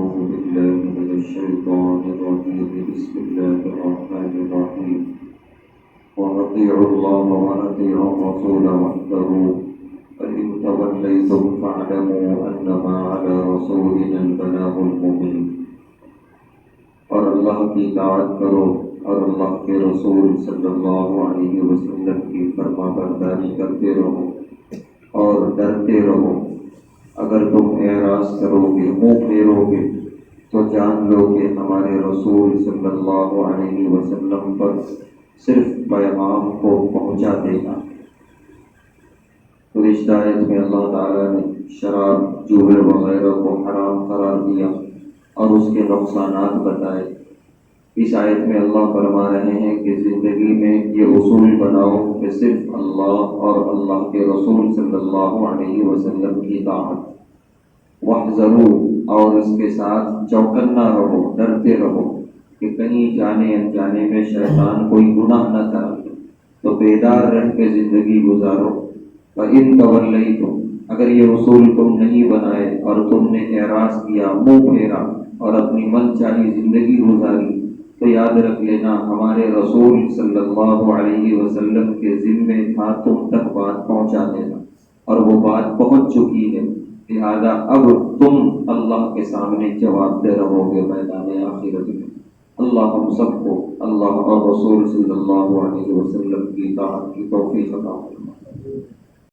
أعوذ بالله من الشيطان الرجيم بسم الله الرحمن الرحيم وأطيعوا الله وأطيعوا الرسول واحذروا فإن توليتم فاعلموا أنما على رسولنا البلاغ المبين اور اللہ کی اطاعت کرو اور اللہ کے رسول صلی اللہ علیہ وسلم کی فرما برداری کرتے رہو اور ڈرتے رہو۔ اگر تم اعراض کرو گے، منہ پھیرو گے تو جان لو کہ ہمارے رسول صلی اللہ علیہ وسلم پر صرف پیغام کو پہنچا دینا۔ گزشتہ آیت میں اللہ تعالیٰ نے شراب، جوئے وغیرہ کو حرام قرار دیا اور اس کے نقصانات بتائے۔ اس آیت میں اللہ فرما رہے ہیں کہ زندگی میں یہ اصول بناؤ کہ صرف اللہ اور اللہ کے رسول صلی اللہ علیہ وسلم کی اطاعت، واحذروا اور اس کے ساتھ چوکنا رہو، ڈرتے رہو کہ کہیں جانے انجانے میں شیطان کوئی گناہ نہ کر لے، تو بیدار رہ کے زندگی گزارو۔ وَإِن تَوَلَّيْتُمْ اگر یہ اصول تم نہیں بنائے اور تم نے اعراض کیا، منہ پھیرا اور اپنی من چاہی زندگی گزاری، تو یاد رکھ لینا ہمارے رسول صلی اللہ علیہ وسلم کے ذمے تھا تم تک بات پہنچا دینا، اور وہ بات پہنچ چکی ہے، لہذا اب تم اللہ کے سامنے جواب دے رہو گے میدان آخرت میں۔ اللہ ہم سب کو اللہ اور رسول صلی اللہ علیہ وسلم کی اطاعت کی توفیق عطا فرمائے۔